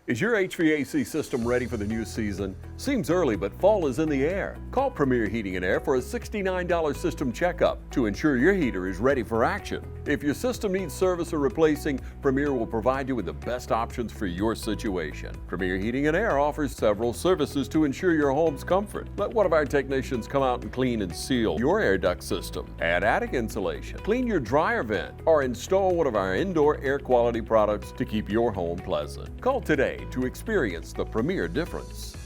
Is your HVAC system ready for the new season? Seems early, but fall is in the air. Call Premier Heating and Air for a $69 system checkup to ensure your heater is ready for action. If your system needs service or replacing, Premier will provide you with the best options for your situation. Premier Heating and Air offers several services to ensure your home's comfort. Let one of our technicians come out and clean and seal your air duct system, add attic insulation, clean your dryer vent, or install one of our indoor air quality products to keep your home pleasant. Call today to experience the Premier difference.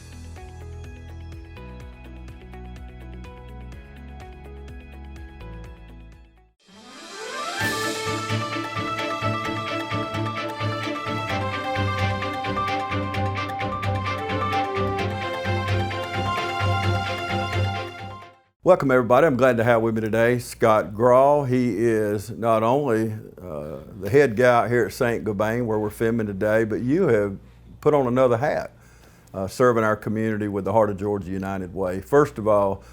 Welcome everybody. I'm glad to have with me today Scott Grau. He is not only the head guy out here at St. Gobain where we're filming today, but you have put on another hat, serving our community with the Heart of Georgia United Way. First of all,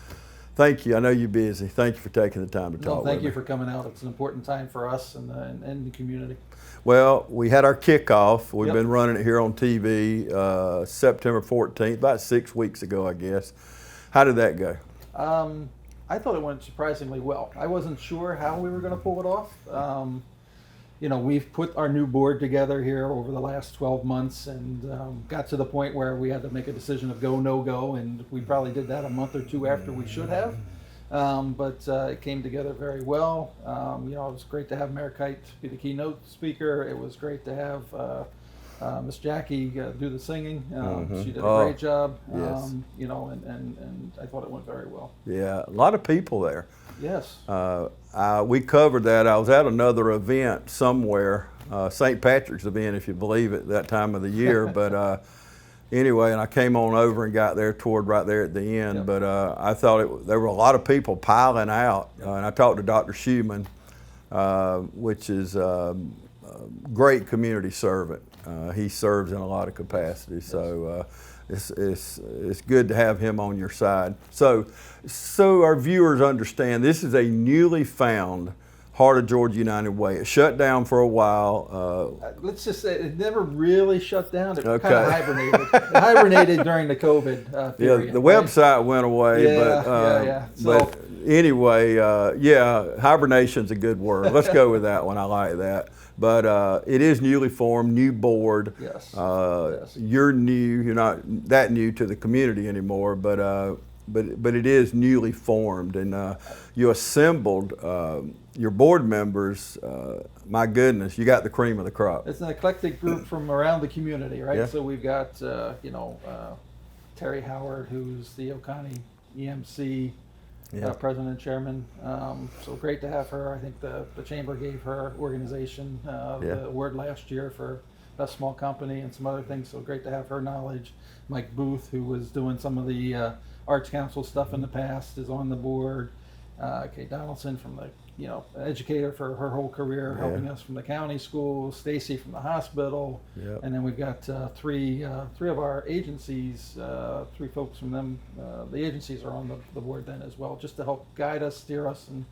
thank you. I know you're busy. Thank you for taking the time to talk with me. Thank you for coming out. It's an important time for us and the community. Well, we had our kickoff. We've been running it here on TV September 14th, about 6 weeks ago, I guess. How did that go? I thought it went surprisingly well. I wasn't sure how we were going to pull it off. You know, we've put our new board together here over the last 12 months and got to the point where we had to make a decision of go, no go, and we probably did that a month or two after we should have. But it came together very well. You know, it was great to have Mayor Kite be the keynote speaker. It was great to have Miss Jackie do the singing. She did a great job. Yes. You know, and I thought it went very well. Yeah, a lot of people there. Yes. We covered that. I was at another event somewhere, St. Patrick's event, if you believe it, that time of the year. But anyway, and I came on over and got there toward right there at the end. But I thought there were a lot of people piling out. And I talked to Dr. Schumann, which is a great community servant. He serves in a lot of capacities. So it's good to have him on your side. So our viewers understand this is a newly found Heart of Georgia United Way. It shut down for a while. Let's just say it never really shut down. It kind of hibernated. It hibernated during the COVID period. Yeah, the website went away. But anyway, hibernation's a good word. Let's go with that one. I like that. But it is newly formed, new board. Yes. You're new. You're not that new to the community anymore, but it is newly formed, and you assembled your board members. My goodness, you got the cream of the crop. It's an eclectic group from around the community, right? Yeah. So we've got Terry Howard, who's the Oconee EMC president and chairman. So great to have her. I think the chamber gave her organization the award last year for best small company and some other things. So great to have her knowledge. Mike Booth, who was doing some of the Arts Council stuff in the past, is on the board. Kay Donaldson from the educator for her whole career, helping us from the county school. Stacy from the hospital, and then we've got three of our agencies. Three folks from them. The agencies are on the board then as well, just to help guide us, steer us, and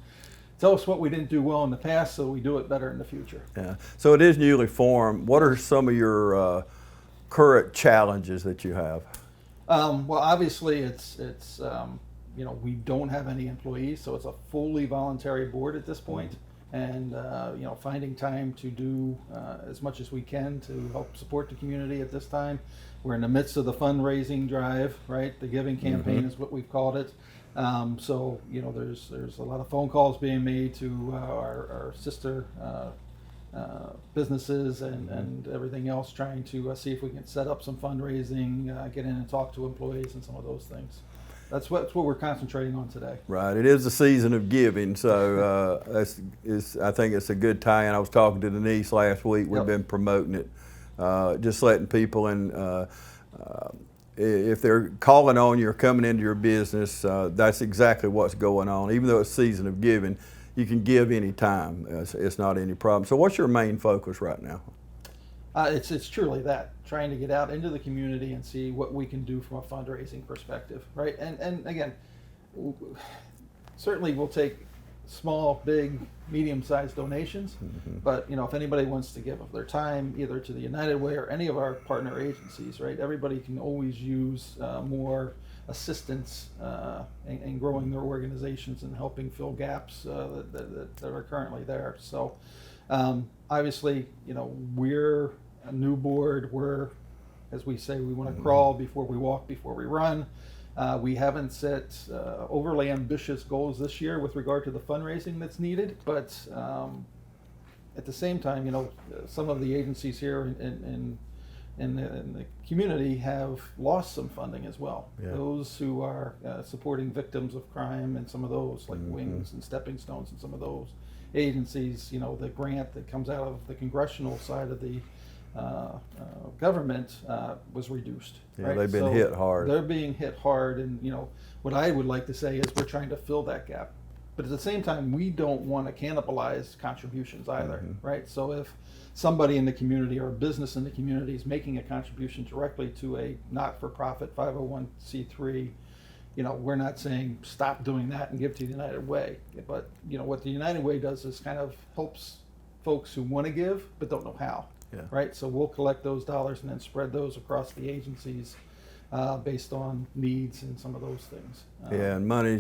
tell us what we didn't do well in the past, so we do it better in the future. Yeah. So it is newly formed. What are some of your current challenges that you have? Well, obviously it's we don't have any employees, so it's a fully voluntary board at this point. And finding time to do as much as we can to help support the community at this time. We're in the midst of the fundraising drive, right? The giving campaign is what we've called it. So there's a lot of phone calls being made to our sister businesses and everything else, trying to see if we can set up some fundraising, get in and talk to employees and some of those things. That's what we're concentrating on today. Right. It is the season of giving, so I think it's a good tie-in. I was talking to Denise last week. We've been promoting it, just letting people in. If they're calling on you or coming into your business, that's exactly what's going on. Even though it's season of giving, you can give any time. It's not any problem. So what's your main focus right now? It's truly that, trying to get out into the community and see what we can do from a fundraising perspective, right? And again, certainly we'll take small, big, medium-sized donations. But if anybody wants to give of their time, either to the United Way or any of our partner agencies, right? Everybody can always use more assistance in growing their organizations and helping fill gaps that are currently there. So obviously, we're a new board. We're, as we say, we want to crawl before we walk, before we run. We haven't set overly ambitious goals this year with regard to the fundraising that's needed, but at the same time, some of the agencies here in the community have lost some funding as well. Yeah. Those who are supporting victims of crime and some of those, like Wings and Stepping Stones and some of those agencies, the grant that comes out of the congressional side of the government was reduced. Yeah, right? they've been So hit hard. They're being hit hard, and what I would like to say is we're trying to fill that gap. But at the same time, we don't want to cannibalize contributions either, right? So if somebody in the community or a business in the community is making a contribution directly to a not-for-profit 501c3, we're not saying stop doing that and give to the United Way. But what the United Way does is kind of helps folks who want to give but don't know how. Yeah. Right, so we'll collect those dollars and then spread those across the agencies based on needs and some of those things. Yeah, and money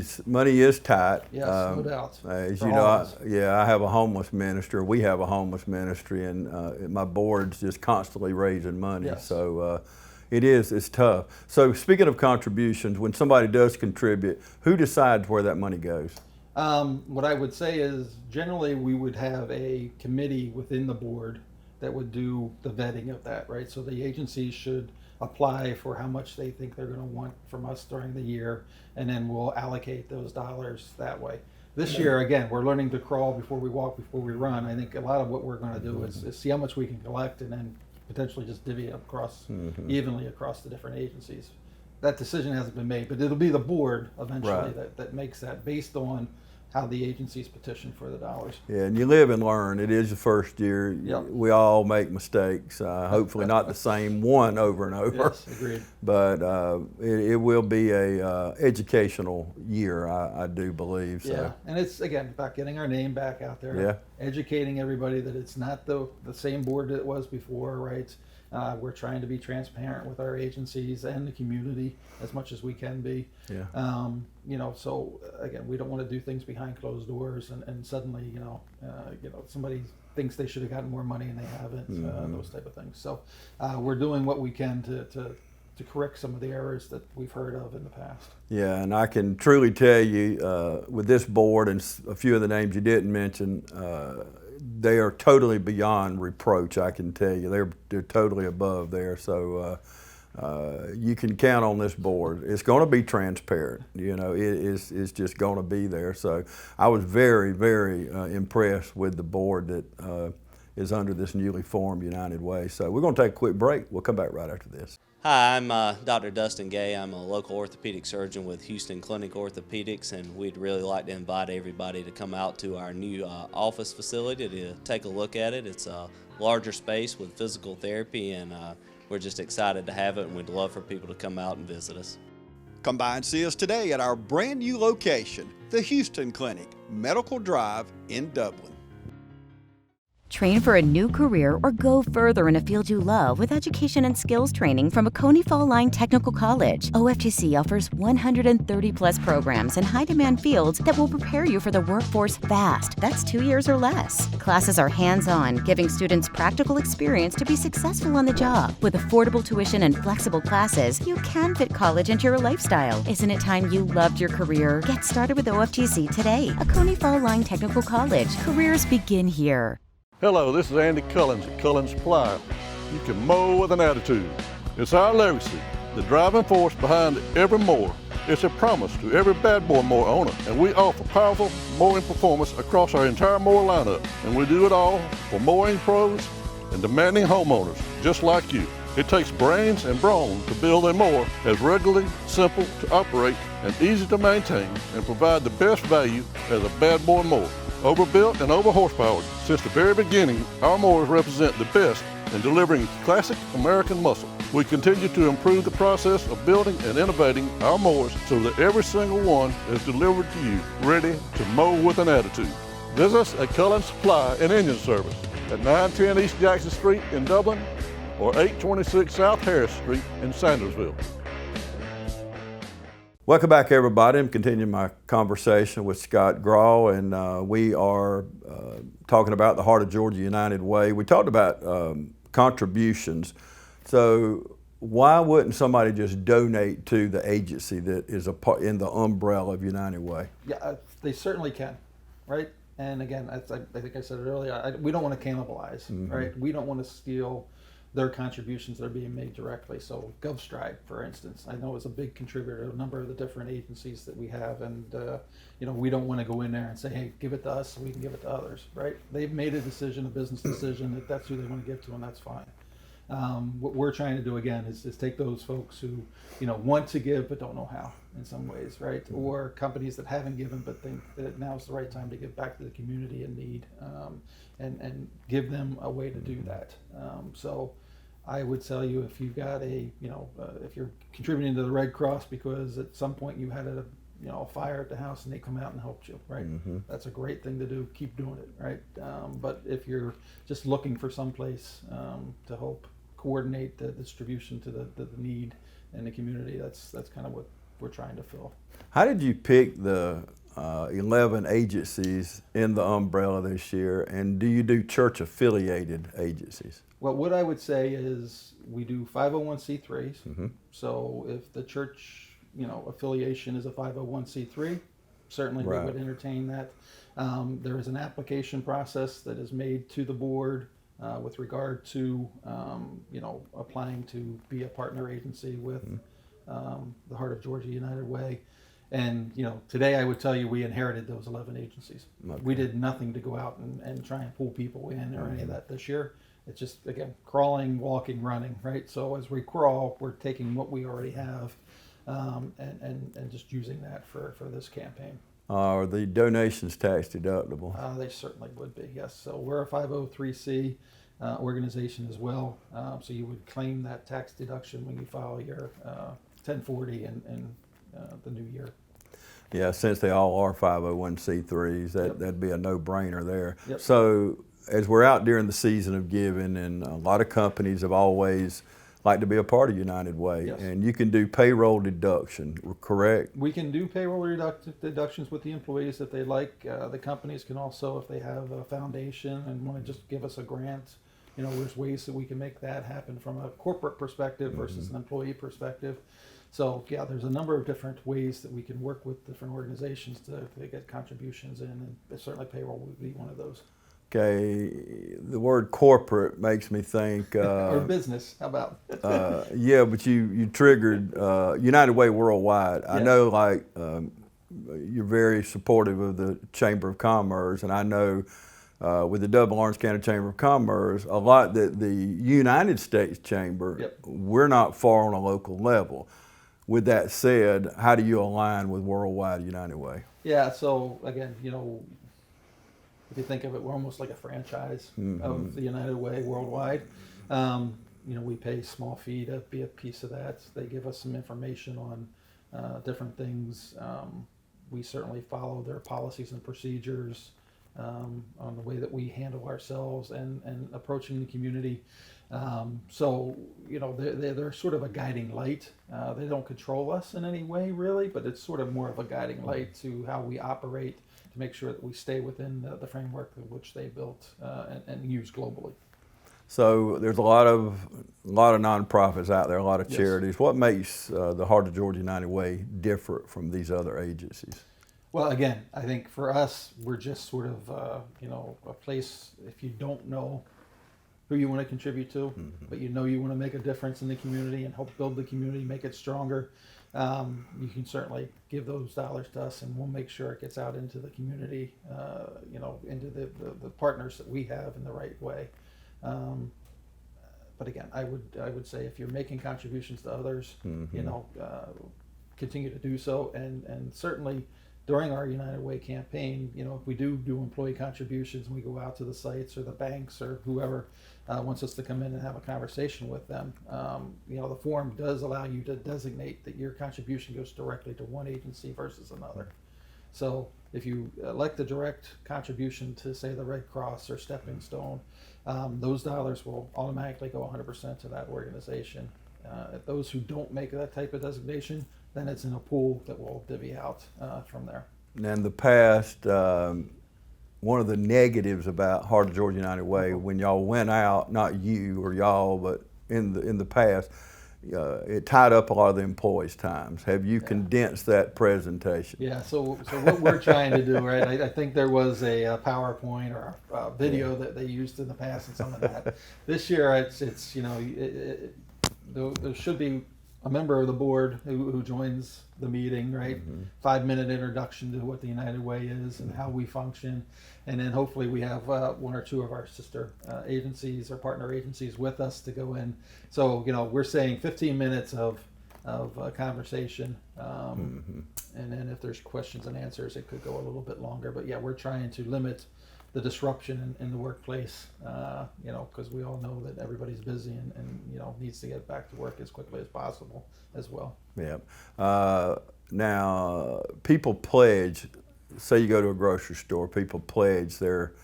is tight. Yes, no doubt. As For you all know, of us. I have a homeless ministry. We have a homeless ministry, and my board's just constantly raising money. Yes. So it's tough. So speaking of contributions, when somebody does contribute, who decides where that money goes? What I would say is generally we would have a committee within the board that would do the vetting of that, right? So the agencies should apply for how much they think they're going to want from us during the year, and then we'll allocate those dollars that way. This year, again, we're learning to crawl before we walk, before we run. I think a lot of what we're going to do is see how much we can collect and then potentially just divvy it across evenly across the different agencies. That decision hasn't been made, but it'll be the board eventually Right. that makes that based on how the agencies petition for the dollars. Yeah, and you live and learn. It is the first year. Yep. We all make mistakes. Hopefully not the same one over and over. Yes, agreed. But it will be a educational year, I do believe. So. Yeah, and it's again about getting our name back out there, educating everybody that it's not the same board that it was before, right? We're trying to be transparent with our agencies and the community as much as we can be. Yeah. So again, we don't want to do things behind closed doors and suddenly, somebody thinks they should have gotten more money and they haven't, those type of things. So we're doing what we can to correct some of the errors that we've heard of in the past. Yeah, and I can truly tell you with this board and a few of the names you didn't mention, they are totally beyond reproach. I can tell you, they're totally above there. So you can count on this board. It's going to be transparent. It's just going to be there. So I was very, very impressed with the board that is under this newly formed United Way. So we're going to take a quick break. We'll come back right after this. Hi, I'm Dr. Dustin Gay. I'm a local orthopedic surgeon with Houston Clinic Orthopedics, and we'd really like to invite everybody to come out to our new office facility to take a look at it. It's a larger space with physical therapy, and we're just excited to have it, and we'd love for people to come out and visit us. Come by and see us today at our brand new location, the Houston Clinic, Medical Drive in Dublin. Train for a new career or go further in a field you love with education and skills training from Oconee Fall Line Technical College. OFTC offers 130-plus programs in high-demand fields that will prepare you for the workforce fast. That's 2 years or less. Classes are hands-on, giving students practical experience to be successful on the job. With affordable tuition and flexible classes, you can fit college into your lifestyle. Isn't it time you loved your career? Get started with OFTC today. Oconee Fall Line Technical College. Careers begin here. Hello, this is Andy Cullins at Cullins Supply. You can mow with an attitude. It's our legacy, the driving force behind every mower. It's a promise to every bad boy mower owner, and we offer powerful mowing performance across our entire mower lineup. And we do it all for mowing pros and demanding homeowners just like you. It takes brains and brawn to build a mower that's regularly simple to operate and easy to maintain and provide the best value as a bad boy mower. Overbuilt and over horsepowered. Since the very beginning, our mowers represent the best and delivering classic American muscle. We continue to improve the process of building and innovating our mowers so that every single one is delivered to you ready to mow with an attitude. Visit us at Cullen Supply and Engine Service at 910 East Jackson Street in Dublin or 826 South Harris Street in Sandersville. Welcome back, everybody. I'm continuing my conversation with Scott Grau, and we are talking about the Heart of Georgia United Way. We talked about contributions. So why wouldn't somebody just donate to the agency that is in the umbrella of United Way? Yeah, they certainly can, right? And again, I think I said it earlier, we don't want to cannibalize, right? We don't want to steal their contributions that are being made directly. So GovStride, for instance, I know is a big contributor to a number of the different agencies that we have, and we don't want to go in there and say, hey, give it to us so we can give it to others, right? They've made a decision, a business decision, that that's who they want to give to, and that's fine. What we're trying to do again is take those folks who want to give but don't know how in some ways, right? Or companies that haven't given but think that now's the right time to give back to the community in need, and give them a way to do that. So I would tell you, if you've got if you're contributing to the Red Cross because at some point you had a fire at the house and they come out and helped you, right? That's a great thing to do. Keep doing it, right? But if you're just looking for some place to help coordinate the distribution to the need in the community, that's kind of what we're trying to fill. How did you pick the 11 agencies in the umbrella this year, and do you do church affiliated agencies? Well, what I would say is we do 501c3s. So if the church affiliation is a 501c3, certainly we would entertain that. There is an application process that is made to the board with regard to applying to be a partner agency with the Heart of Georgia United Way. And today I would tell you we inherited those 11 agencies. We did nothing to go out and try and pull people in or any of that this year. It's just, again, crawling, walking, running, right? So as we crawl, we're taking what we already have and just using that for this campaign. Are the donations tax deductible? They certainly would be, yes. So we're a 503c organization as well. So you would claim that tax deduction when you file your 1040 in the new year. Yeah, since they all are 501c3s, that'd be a no-brainer there. Yep. So as we're out during the season of giving, and a lot of companies have always liked to be a part of United Way, and you can do payroll deduction, correct? We can do payroll deductions with the employees if they like. The companies can also, if they have a foundation and want to just give us a grant, there's ways that we can make that happen from a corporate perspective versus an employee perspective. So yeah, there's a number of different ways that we can work with different organizations to get contributions in, and certainly payroll would be one of those. Okay, the word corporate makes me think. Or business, how about? Yeah, but you triggered United Way Worldwide. I know, you're very supportive of the Chamber of Commerce, and I know with the Dublin Orange County Chamber of Commerce, a lot that the United States Chamber, we're not far on a local level. With that said, how do you align with Worldwide United Way? Yeah, so again, if you think of it, we're almost like a franchise of the United Way Worldwide. We pay a small fee to be a piece of that. They give us some information on different things. We certainly follow their policies and procedures on the way that we handle ourselves and approaching the community. So they're sort of a guiding light. They don't control us in any way, really, but it's sort of more of a guiding light to how we operate, to make sure that we stay within the framework of which they built and use globally. So there's a lot of nonprofits out there, a lot of charities. What makes the Heart of Georgia United Way different from these other agencies? Well, again, I think for us, we're just sort of a place, if you don't know who you want to contribute to, but you want to make a difference in the community and help build the community, make it stronger, you can certainly give those dollars to us, and we'll make sure it gets out into the community, into the partners that we have in the right way. But again, I would say if you're making contributions to others, continue to do so, and certainly during our United Way campaign, you know, if we do employee contributions and we go out to the sites or the banks or whoever wants us to come in and have a conversation with them, you know, the form does allow you to designate that your contribution goes directly to one agency versus another. So if you elect a direct contribution to, say, the Red Cross or Stepping Stone, those dollars will automatically go 100% to that organization. Those who don't make that type of designation, then it's in a pool that will divvy out from there. And in the past, one of the negatives about Heart of Georgia United Way, when y'all went out, not you or y'all, but in the past, it tied up a lot of the employees' times. Have you condensed that presentation? Yeah, so what we're trying to do, right, I think there was a PowerPoint or a video that they used in the past and some of that. This year, it's you know, there should be a member of the board who joins the meeting, right? 5-minute introduction to what the United Way is and how we function. And then hopefully we have one or two of our sister agencies or partner agencies with us to go in. So, you know, we're saying 15 minutes of conversation. And then if there's questions and answers, it could go a little bit longer. But yeah, we're trying to limit the disruption in the workplace, you know, because we all know that everybody's busy and, you know, needs to get back to work as quickly as possible as well. Yeah. Now, people pledge, say you go to a grocery store, people pledge their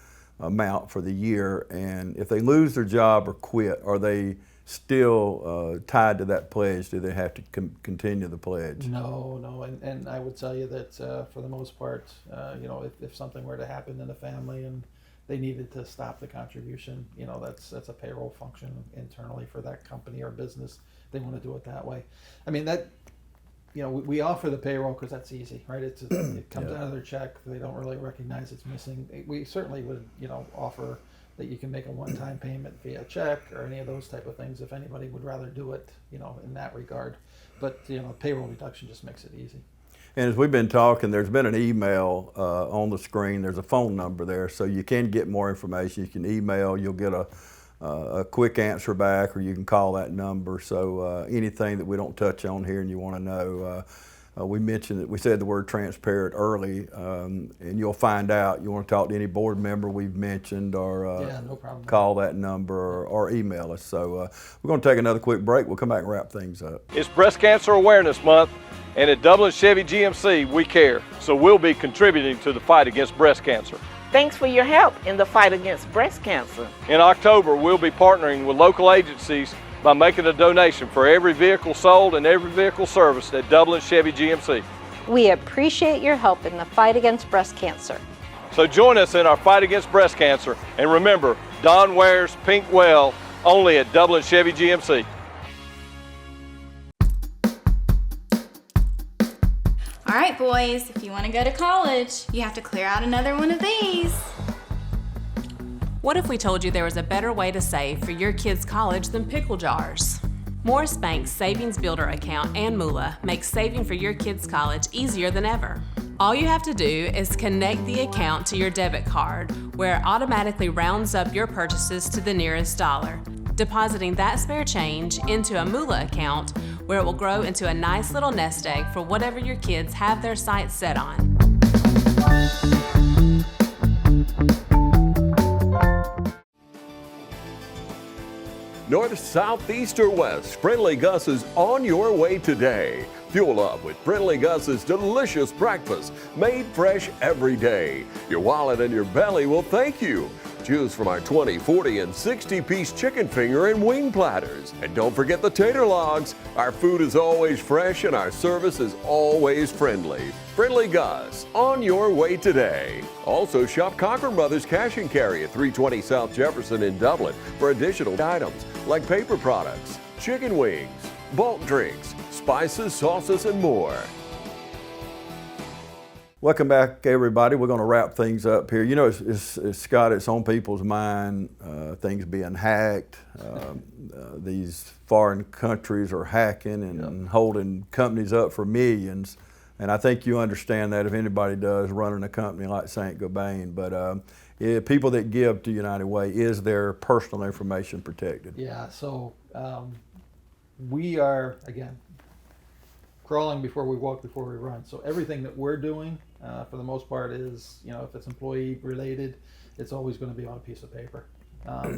amount for the year, and if they lose their job or quit, are they still tied to that pledge? Do they have to continue the pledge? No, and I would tell you that for the most part, you know, if something were to happen in the family and they needed to stop the contribution, you know, that's a payroll function internally for that company or business. They want to do it that way. I mean, that, you know, we offer the payroll because that's easy, right? It comes out of their check. They don't really recognize it's missing. We certainly would, you know, offer that you can make a one-time payment via check or any of those type of things if anybody would rather do it, you know, in that regard. But, you know, payroll deduction just makes it easy. And as we've been talking, there's been an email on the screen. There's a phone number there, so you can get more information. You can email. You'll get a quick answer back, or you can call that number. So anything that we don't touch on here and you want to know, we mentioned that we said the word transparent early, and you'll find out. You want to talk to any board member we've mentioned, or no problem. Call that number or email us. So we're going to take another quick break. We'll come back and wrap things up. It's Breast Cancer Awareness Month, and at Dublin Chevy GMC, we care. So we'll be contributing to the fight against breast cancer. Thanks for your help in the fight against breast cancer. In October, we'll be partnering with local agencies by making a donation for every vehicle sold and every vehicle serviced at Dublin Chevy GMC. We appreciate your help in the fight against breast cancer. So join us in our fight against breast cancer, and remember, Don wears pink well only at Dublin Chevy GMC. All right, boys, if you want to go to college, you have to clear out another one of these. What if we told you there was a better way to save for your kids' college than pickle jars? Morris Bank's Savings Builder account and Moolah makes saving for your kids' college easier than ever. All you have to do is connect the account to your debit card, where it automatically rounds up your purchases to the nearest dollar, depositing that spare change into a Moolah account, where it will grow into a nice little nest egg for whatever your kids have their sights set on. North, south, east, or west, Friendly Gus is on your way today. Fuel up with Friendly Gus's delicious breakfast, made fresh every day. Your wallet and your belly will thank you. Choose from our 20, 40, and 60-piece chicken finger and wing platters. And don't forget the tater logs. Our food is always fresh and our service is always friendly. Friendly Gus, on your way today. Also shop Cochran Brothers Cash and Carry at 320 South Jefferson in Dublin for additional items like paper products, chicken wings, bulk drinks, spices, sauces, and more. Welcome back, everybody. We're going to wrap things up here. You know, Scott, it's on people's mind, things being hacked. These foreign countries are hacking and holding companies up for millions. And I think you understand that if anybody does running a company like St. Gobain. But people that give to United Way, is their personal information protected? Yeah, so we are, again, crawling before we walk, before we run. So everything that we're doing, for the most part, is, you know, if it's employee related, it's always going to be on a piece of paper.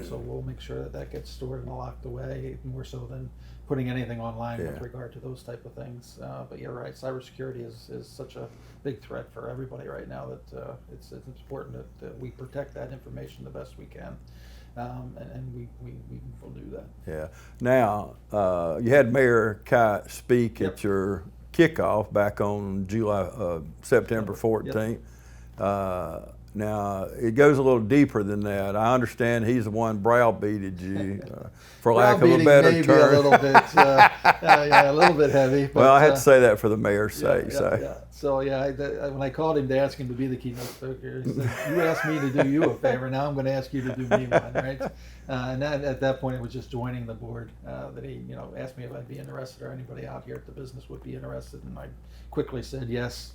So we'll make sure that that gets stored and locked away, more so than putting anything online with regard to those type of things. But you're right, cybersecurity is such a big threat for everybody right now that it's important that we protect that information the best we can. And we will do that. Yeah. Now, you had Mayor Kite speak at your kickoff back on September 14th. Now, it goes a little deeper than that. I understand he's the one browbeated you, for lack of a better maybe term. a little bit, a little bit heavy. But, well, I had to say that for the mayor's sake. So when I called him to ask him to be the keynote speaker, he said, "You asked me to do you a favor. Now I'm going to ask you to do me one, right?" And at that point, it was just joining the board that he, asked me if I'd be interested or anybody out here at the business would be interested, and I quickly said yes.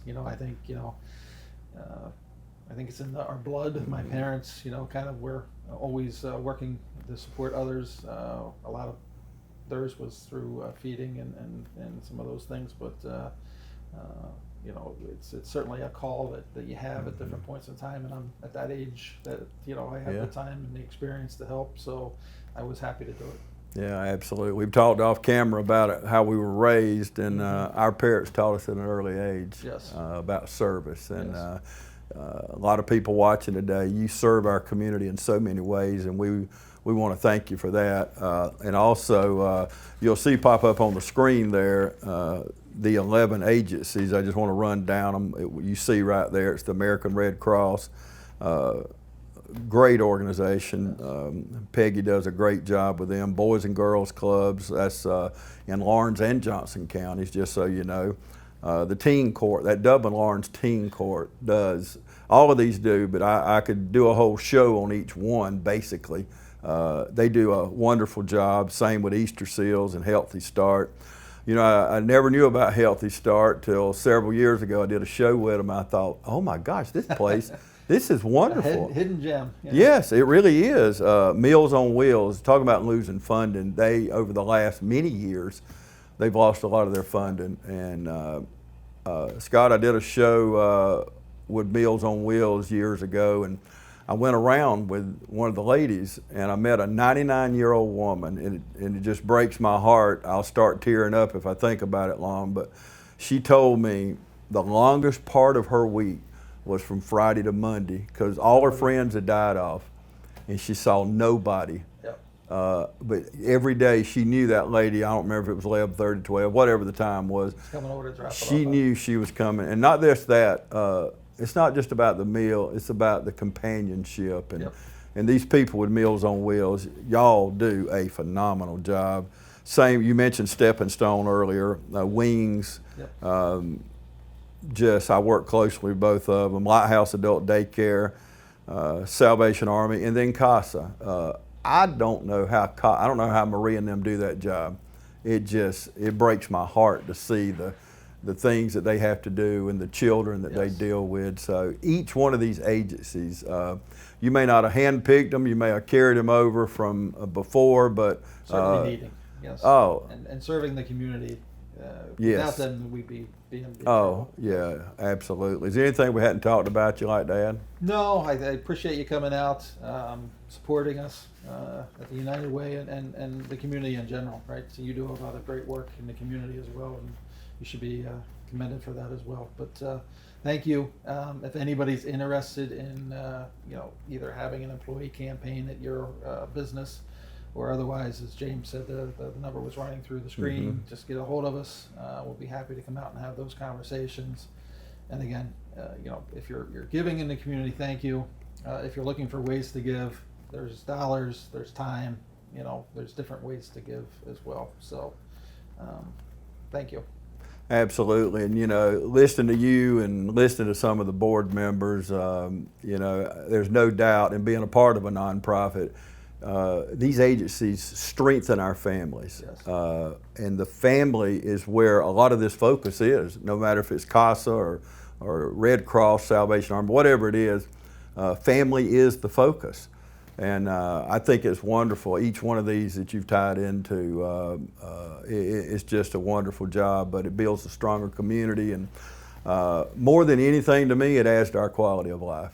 I think it's in our blood. My parents, kind of were always working to support others. A lot of theirs was through feeding and some of those things, but it's certainly a call that you have at different points in time, and I'm at that age that I have the time and the experience to help, so I was happy to do it. Yeah, absolutely. We've talked off camera about it, how we were raised, and our parents taught us at an early age about service. And a lot of people watching today, you serve our community in so many ways, and we want to thank you for that. And also, you'll see pop up on the screen there the 11 agencies. I just want to run down them. You see right there, it's the American Red Cross. Great organization. Peggy does a great job with them. Boys and Girls Clubs, that's in Lawrence and Johnson counties, just so you know. The teen court, that Dublin Lawrence teen court does, all of these do, but I could do a whole show on each one, basically. They do a wonderful job, same with Easter Seals and Healthy Start. I never knew about Healthy Start till several years ago. I did a show with them. I thought, oh my gosh, this place, this is wonderful. Hidden gem. Yes, it really is. Meals on Wheels, talking about losing funding, they, over the last many years, they've lost a lot of their funding. And Scott, I did a show with Meals on Wheels years ago, and I went around with one of the ladies, and I met a 99-year-old woman, and it just breaks my heart. I'll start tearing up if I think about it long, but she told me the longest part of her week was from Friday to Monday, because all her friends had died off, and she saw nobody. But every day she knew that lady, I don't remember if it was 11:30, 12, whatever the time was. Coming over to drop it she off. knew she was coming. And not just that, it's not just about the meal, it's about the companionship. And these people with Meals on Wheels, y'all do a phenomenal job. Same, you mentioned Stepping Stone earlier, Wings. I work closely with both of them. Lighthouse Adult Daycare, Salvation Army, and then CASA. I don't know how Marie and them do that job. It breaks my heart to see the things that they have to do and the children that they deal with. So each one of these agencies, you may not have handpicked them, you may have carried them over from before, but certainly needing, yes. Oh, and serving the community. Yes. Without them, we'd be in trouble. Yeah, absolutely. Is there anything we hadn't talked about you like to add? No, I appreciate you coming out, supporting us at the United Way and the community in general, right? So you do a lot of great work in the community as well, and you should be commended for that as well. But thank you. If anybody's interested in either having an employee campaign at your business, or otherwise, as James said, the number was running through the screen. Just get a hold of us. We'll be happy to come out and have those conversations. And again, if you're giving in the community, thank you. If you're looking for ways to give, there's dollars, there's time. There's different ways to give as well. So, thank you. Absolutely, and listening to you and listening to some of the board members, there's no doubt, and being a part of a nonprofit, these agencies strengthen our families. Yes. And the family is where a lot of this focus is, no matter if it's CASA or Red Cross, Salvation Army, whatever it is, family is the focus. And I think it's wonderful. Each one of these that you've tied into, it's just a wonderful job, but it builds a stronger community, and more than anything to me, it adds to our quality of life.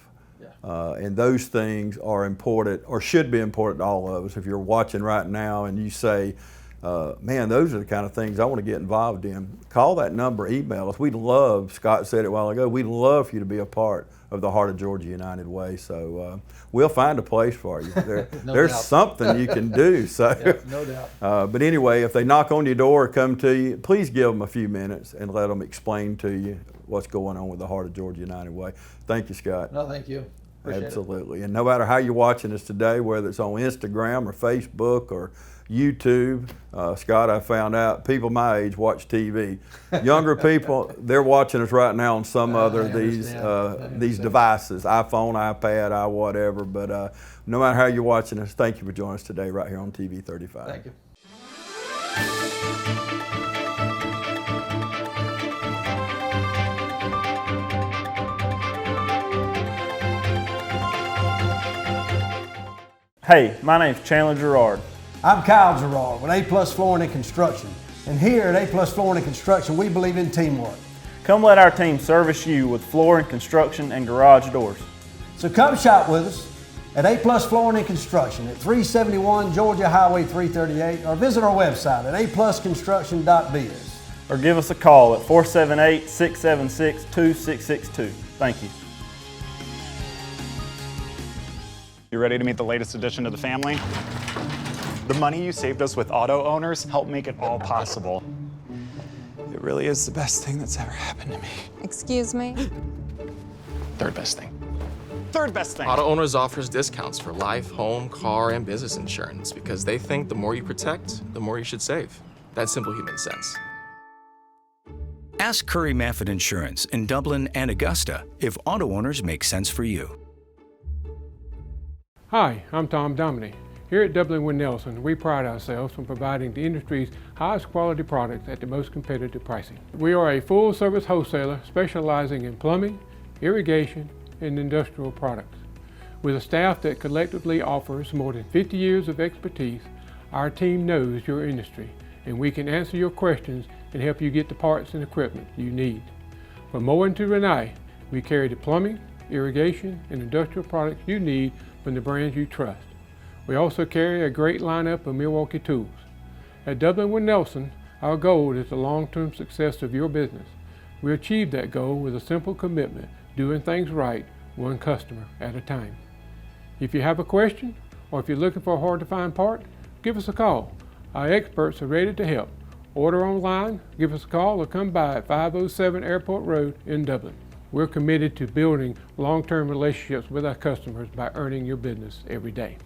And those things are important, or should be important to all of us. If you're watching right now and you say, man, those are the kind of things I want to get involved in, call that number, email us. We'd love, Scott said it a while ago, we'd love for you to be a part of the Heart of Georgia United Way. So we'll find a place for you. There's something you can do. So, yeah, no doubt. But anyway, if they knock on your door or come to you, please give them a few minutes and let them explain to you what's going on with the Heart of Georgia United Way. Thank you, Scott. No, thank you. Appreciate Absolutely. And no matter how you're watching us today, whether it's on Instagram or Facebook or YouTube, Scott, I found out people my age watch TV. Younger people, they're watching us right now on some other of these devices, iPhone, iPad, whatever. But no matter how you're watching us, thank you for joining us today right here on TV 35. Thank you. Hey, my name's Chandler Gerard. I'm Kyle Gerard with A+ Flooring and Construction. And here at A+ Flooring and Construction, we believe in teamwork. Come let our team service you with flooring, construction, and garage doors. So come shop with us at A+ Flooring and Construction at 371 Georgia Highway 338, or visit our website at aplusconstruction.biz. Or give us a call at 478-676-2662. Thank you. You ready to meet the latest addition to the family? The money you saved us with auto owners helped make it all possible. It really is the best thing that's ever happened to me. Excuse me? Third best thing. Third best thing. Auto Owners offers discounts for life, home, car, and business insurance because they think the more you protect, the more you should save. That's simple human sense. Ask Curry Maffett Insurance in Dublin and Augusta if auto owners make sense for you. Hi, I'm Tom Dominy. Here at Dublin Wood Nelson, we pride ourselves on providing the industry's highest quality products at the most competitive pricing. We are a full-service wholesaler specializing in plumbing, irrigation, and industrial products. With a staff that collectively offers more than 50 years of expertise, our team knows your industry, and we can answer your questions and help you get the parts and equipment you need. From Moen to Renee, we carry the plumbing, irrigation, and industrial products you need from the brands you trust. We also carry a great lineup of Milwaukee tools. At Dublin Wood Nelson, our goal is the long-term success of your business. We achieve that goal with a simple commitment, doing things right, one customer at a time. If you have a question, or if you're looking for a hard-to-find part, give us a call. Our experts are ready to help. Order online, give us a call, or come by at 507 Airport Road in Dublin. We're committed to building long-term relationships with our customers by earning your business every day.